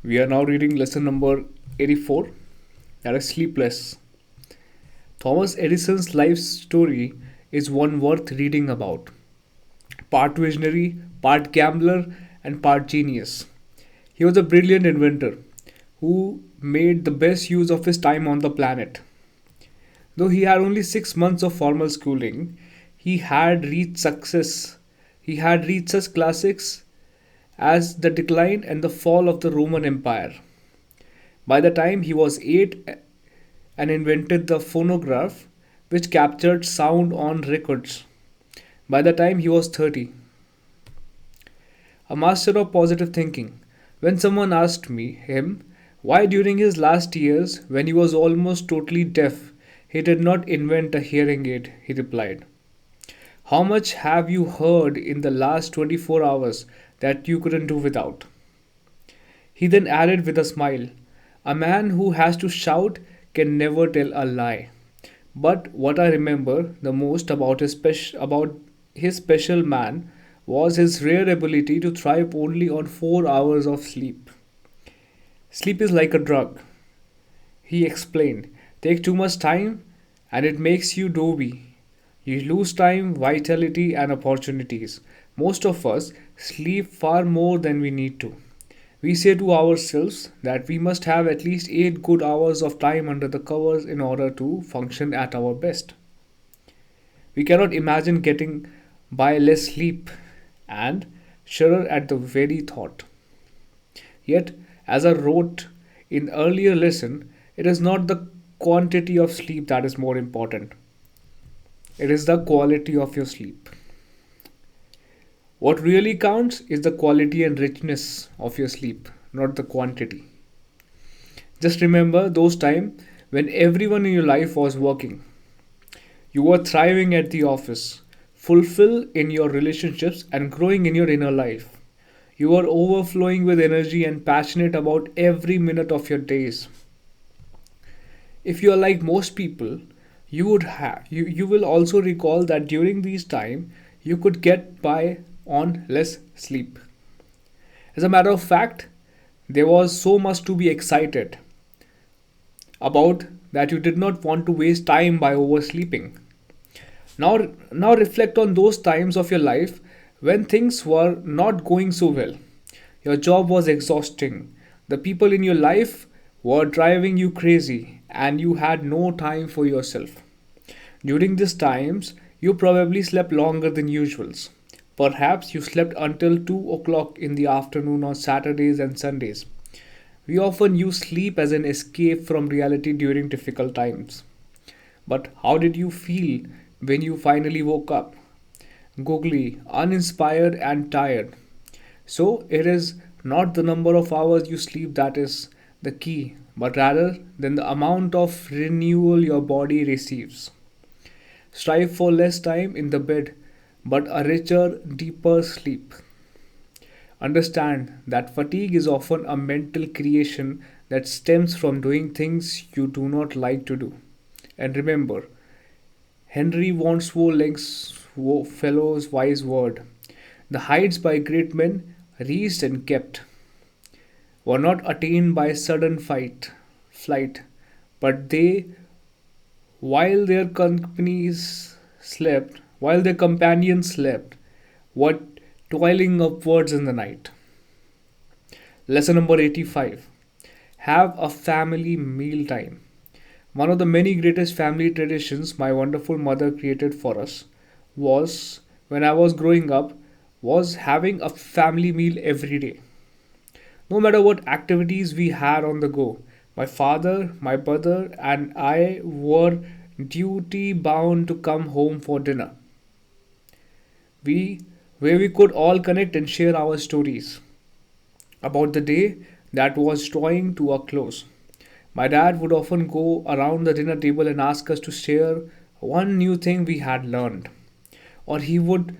We are now reading lesson number 84, that is Sleepless. Thomas Edison's life story is one worth reading about. Part visionary, part gambler, and part genius. He was a brilliant inventor who made the best use of his time on the planet. Though he had only 6 months of formal schooling, he had reached success. He had reached such classics as the decline and the fall of the Roman Empire. By the time he was 8 and invented the phonograph, which captured sound on records, by the time he was 30, a master of positive thinking. When someone asked him why during his last years, when he was almost totally deaf, he did not invent a hearing aid, he replied, "How much have you heard in the last 24 hours that you couldn't do without?" He then added with a smile, "A man who has to shout can never tell a lie. But what I remember the most about his special man was his rare ability to thrive only on 4 hours of sleep. Sleep is like a drug," he explained. "Take too much time and it makes you doby. You lose time, vitality, and opportunities. Most of us sleep far more than we need to. We say to ourselves that we must have at least 8 good hours of time under the covers in order to function at our best. We cannot imagine getting by less sleep and shudder at the very thought. Yet, as I wrote in earlier lesson, it is not the quantity of sleep that is more important. It is the quality of your sleep. What really counts is the quality and richness of your sleep, not the quantity. Just remember those times when everyone in your life was working. You were thriving at the office, fulfilled in your relationships, and growing in your inner life. You were overflowing with energy and passionate about every minute of your days. If you are like most people, you will also recall that during these time you could get by on less sleep. As a matter of fact, there was so much to be excited about that you did not want to waste time by oversleeping. Now reflect on those times of your life when things were not going so well. Your job was exhausting. The people in your life were driving you crazy and you had no time for yourself. During these times, you probably slept longer than usual. Perhaps you slept until 2 o'clock in the afternoon on Saturdays and Sundays. We often use sleep as an escape from reality during difficult times. But how did you feel when you finally woke up? Googly, uninspired, and tired. So, it is not the number of hours you sleep that is the key, but rather than the amount of renewal your body receives. Strive for less time in the bed, but a richer, deeper sleep. Understand that fatigue is often a mental creation that stems from doing things you do not like to do. And remember, Henry Fellow's wise word: "The heights by great men, reached and kept, were not attained by sudden flight, but they, while their companions slept, were toiling upwards in the night." Lesson number 85. Have a family meal time. One of the many greatest family traditions my wonderful mother created for us was, when I was growing up, was having a family meal every day. No matter what activities we had on the go, my father, my brother, and I were duty bound to come home for dinner. We where we could all connect and share our stories about the day that was drawing to a close. My dad would often go around the dinner table and ask us to share one new thing we had learned, or he would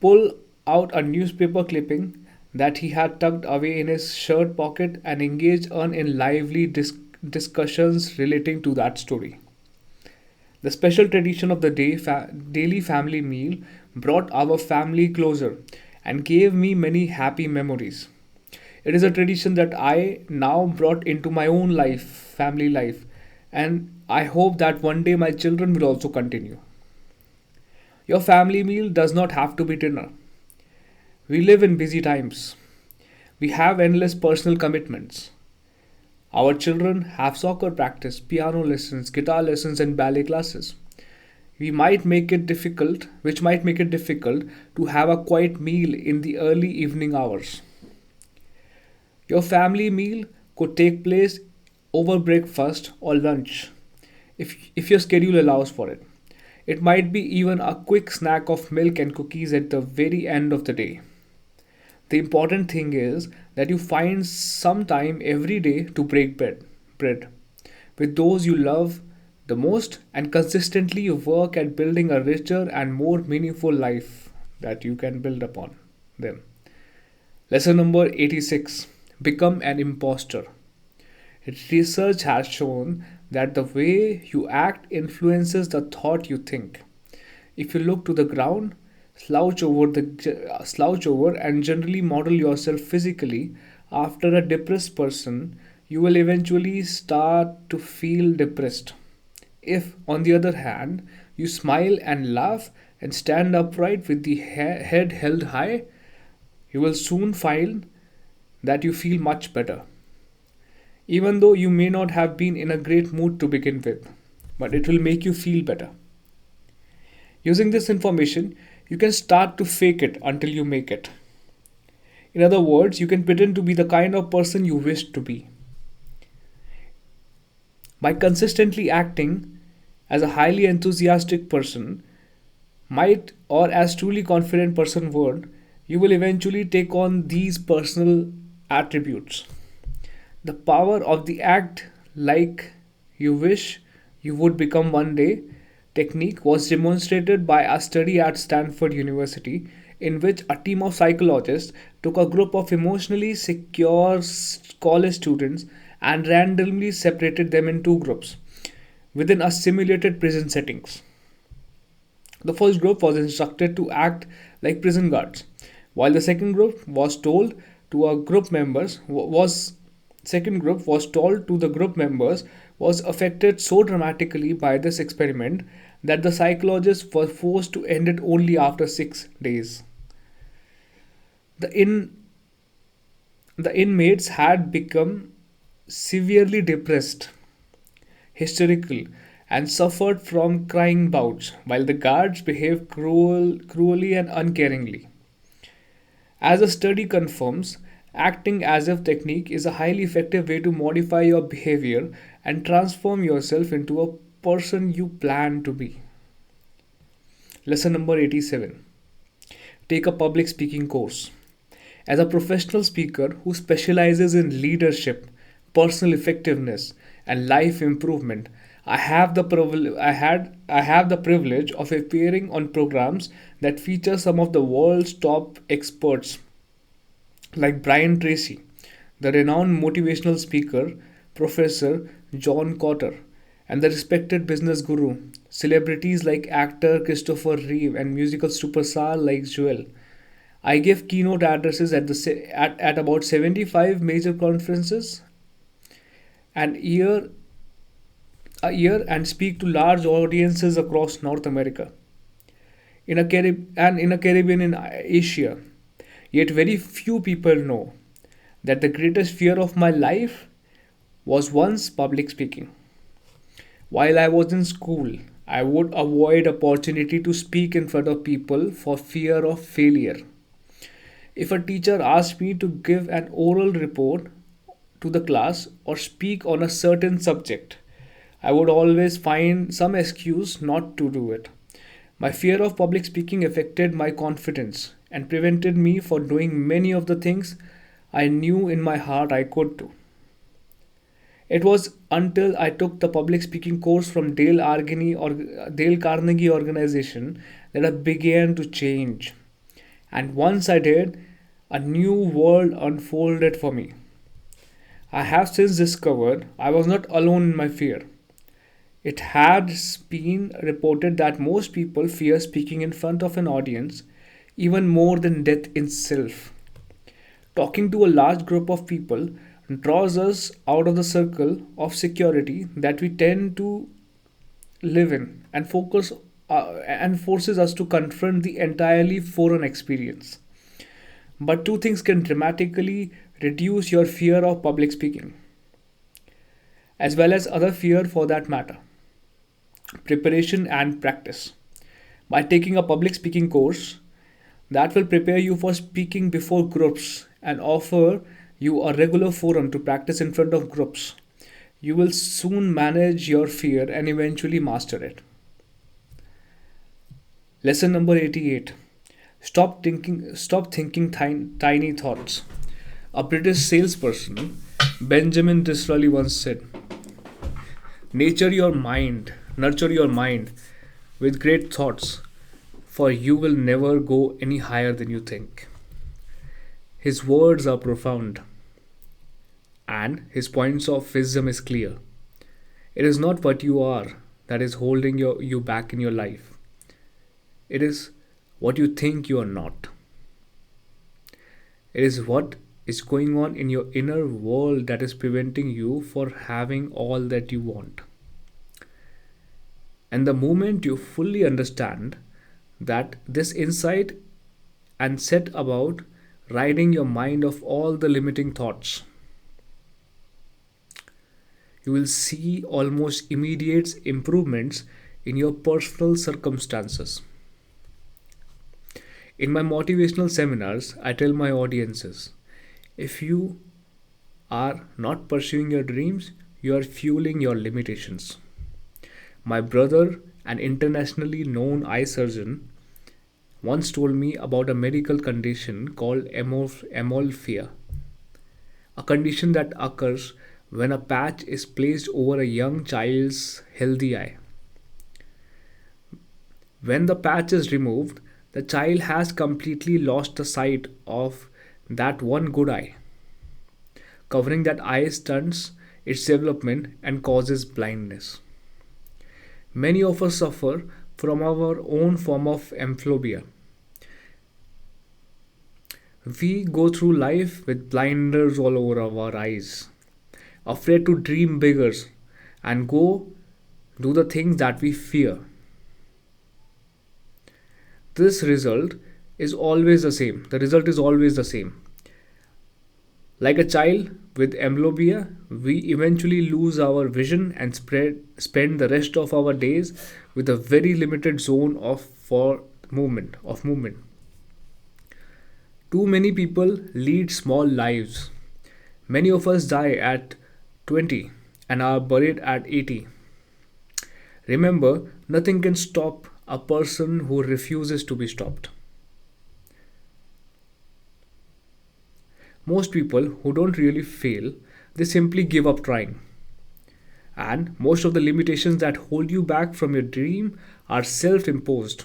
pull out a newspaper clipping that he had tucked away in his shirt pocket and engage in lively discussions relating to that story. The special tradition of the daily family meal brought our family closer and gave me many happy memories. It is a tradition that I now brought into my own life, family life, and I hope that one day my children will also continue. Your family meal does not have to be dinner. We live in busy times. We have endless personal commitments. Our children have soccer practice, piano lessons, guitar lessons, and ballet classes. Which might make it difficult to have a quiet meal in the early evening hours. Your family meal could take place over breakfast or lunch if your schedule allows for it. It might be even a quick snack of milk and cookies at the very end of the day. The important thing is that you find some time every day to break bread with those you love the most and consistently work at building a richer and more meaningful life that you can build upon them. Lesson number 86: Become an imposter. Research has shown that the way you act influences the thought you think. If you look to the ground, slouch over and generally model yourself physically after a depressed person, you will eventually start to feel depressed. If, on the other hand, you smile and laugh and stand upright with the head held high, you will soon find that you feel much better. Even though you may not have been in a great mood to begin with, but it will make you feel better. Using this information, you can start to fake it until you make it. In other words, you can pretend to be the kind of person you wish to be. By consistently acting as a highly enthusiastic person might or as truly confident person would, you will eventually take on these personal attributes. The power of the act like you wish you would become one day technique was demonstrated by a study at Stanford University in which a team of psychologists took a group of emotionally secure college students and randomly separated them in two groups within a simulated prison settings. The first group was instructed to act like prison guards, while the second group was told to the group members was affected so dramatically by this experiment that the psychologists were forced to end it only after 6 days. The in the inmates had become severely depressed, hysterical, and suffered from crying bouts, while the guards behaved cruelly and uncaringly. As the study confirms, acting as if technique is a highly effective way to modify your behavior and transform yourself into a person you plan to be. Lesson number 87: Take a public speaking course. As a professional speaker who specializes in leadership, personal effectiveness, and life improvement, I have the privilege of appearing on programs that feature some of the world's top experts like Brian Tracy, the renowned motivational speaker, Professor John Cotter, and the respected business guru, celebrities like actor Christopher Reeve and musical superstar like Joel. I give keynote addresses at about 75 major conferences and a year and speak to large audiences across North America in a Caribbean in Asia. Yet very few people know that the greatest fear of my life was once public speaking. While I was in school, I would avoid opportunity to speak in front of people for fear of failure. If a teacher asked me to give an oral report to the class or speak on a certain subject, I would always find some excuse not to do it. My fear of public speaking affected my confidence and prevented me from doing many of the things I knew in my heart I could do. It was until I took the public speaking course from Dale Carnegie organization that I began to change. And once I did, a new world unfolded for me. I have since discovered I was not alone in my fear. It has been reported that most people fear speaking in front of an audience even more than death itself. Talking to a large group of people draws us out of the circle of security that we tend to live in and forces us to confront the entirely foreign experience. But two things can dramatically reduce your fear of public speaking, as well as other fear for that matter: preparation and practice. By taking a public speaking course that will prepare you for speaking before groups and offer you a regular forum to practice in front of groups, you will soon manage your fear and eventually master it. Lesson number 88: stop thinking tiny thoughts. A British salesperson, Benjamin Disraeli, once said, nurture your mind with great thoughts, for you will never go any higher than you think. His words are profound, and his points of wisdom is clear. It is not what you are that is holding you back in your life. It is what you think you are not. It is what is going on in your inner world that is preventing you for having all that you want. And the moment you fully understand that this insight and set about ridding your mind of all the limiting thoughts, you will see almost immediate improvements in your personal circumstances. In my motivational seminars, I tell my audiences, if you are not pursuing your dreams, you are fueling your limitations. My brother, an internationally known eye surgeon, once told me about a medical condition called emolphia, a condition that occurs when a patch is placed over a young child's healthy eye. When the patch is removed, the child has completely lost the sight of that one good eye. Covering that eye stunts its development and causes blindness. Many of us suffer from our own form of amphiphobia. We go through life with blinders all over our eyes, afraid to dream bigger and go do the things that we fear. This result is always the same. The result is always the same. Like a child with amblyopia, we eventually lose our vision and spend the rest of our days with a very limited zone of movement. Too many people lead small lives. Many of us die at 20 and are buried at 80. Remember, nothing can stop a person who refuses to be stopped. Most people who don't really fail, they simply give up trying. And most of the limitations that hold you back from your dream are self imposed.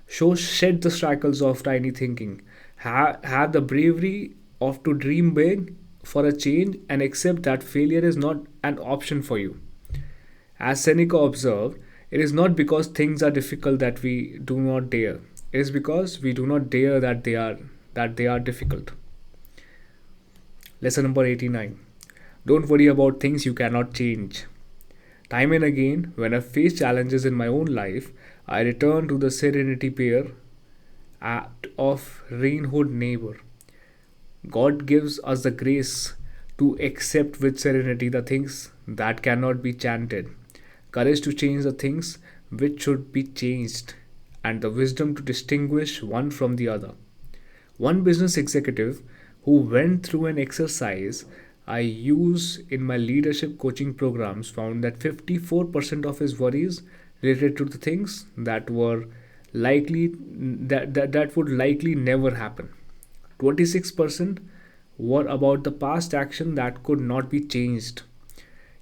So shed the shackles of tiny thinking. Have the bravery of to dream big for a change and accept that failure is not an option for you. As Seneca observed, it is not because things are difficult that we do not dare. It is because we do not dare that they are difficult. Lesson number 89. Don't worry about things you cannot change. Time and again, when I face challenges in my own life, I return to the serenity pair of Rainhood neighbor. God gives us the grace to accept with serenity the things that cannot be chanted, courage to change the things which should be changed, and the wisdom to distinguish one from the other. One business executive who went through an exercise I use in my leadership coaching programs found that 54% of his worries related to the things that would likely never happen. 26% were about the past action that could not be changed.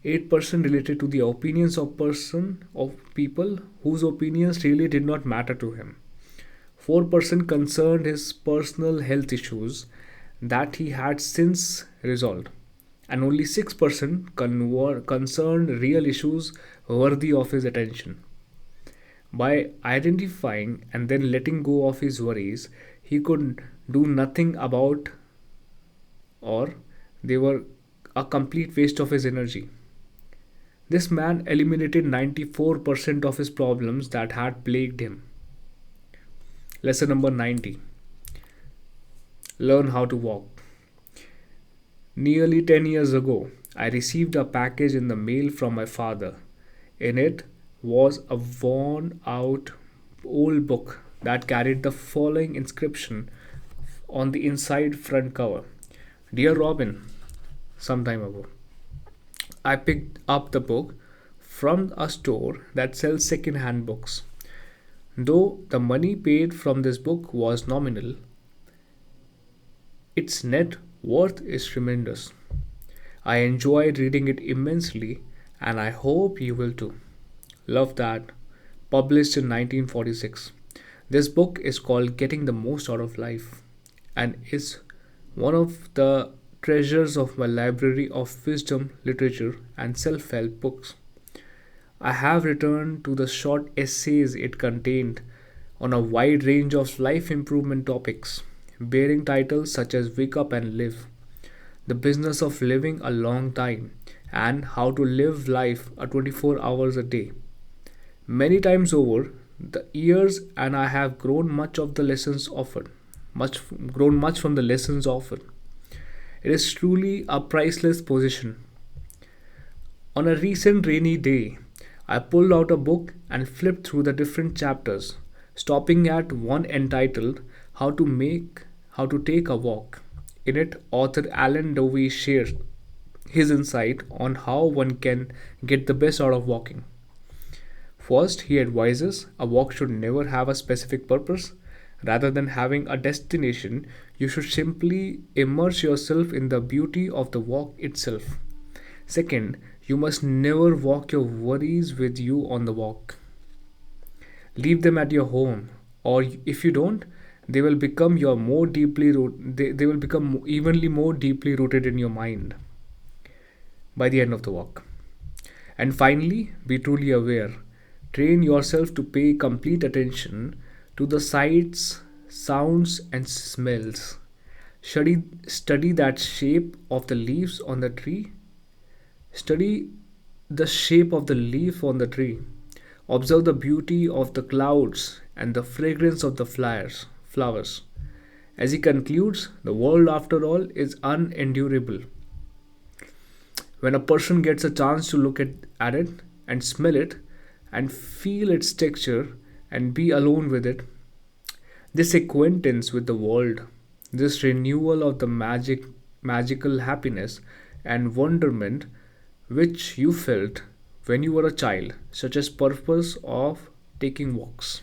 8% related to the opinions of people whose opinions really did not matter to him. 4% concerned his personal health issues that he had since resolved, and only 6% concerned real issues worthy of his attention. By identifying and then letting go of his worries, he could do nothing about or they were a complete waste of his energy. This man eliminated 94% of his problems that had plagued him. Lesson number 90: Learn how to walk. Nearly 10 years ago, I received a package in the mail from my father. In it was a worn out old book that carried the following inscription on the inside front cover: Dear Robin, some time ago, I picked up the book from a store that sells second hand books. Though the money paid from this book was nominal, its net worth is tremendous. I enjoyed reading it immensely, and I hope you will too. Love that. Published in 1946. This book is called Getting the Most Out of Life and is one of the treasures of my library of wisdom, literature, and self help books. I have returned to the short essays it contained on a wide range of life improvement topics, bearing titles such as Wake Up and Live, The Business of Living a Long Time, and How to Live Life a 24 hours a day. Many times over the years, and I have grown much of the lessons offered, much grown much from the lessons offered. It is truly a priceless possession. On a recent rainy day, I pulled out a book and flipped through the different chapters, stopping at one entitled How to Take a Walk. In it, author Alan Dovey shares his insight on how one can get the best out of walking. First, he advises a walk should never have a specific purpose. Rather than having a destination, you should simply immerse yourself in the beauty of the walk itself. Second, you must never walk your worries with you on the walk. Leave them at your home, or if you don't, they will become they will become evenly more deeply rooted in your mind by the end of the walk. And finally, be truly aware. Train yourself to pay complete attention to the sights, sounds, and smells. Study that shape of the leaves on the tree. Study the shape of the leaf on the tree. Observe the beauty of the clouds and the fragrance of the flowers. As he concludes, the world after all is unendurable. When a person gets a chance to look at it and smell it and feel its texture and be alone with it, this acquaintance with the world, this renewal of the magical happiness and wonderment which you felt when you were a child, such as purpose of taking walks.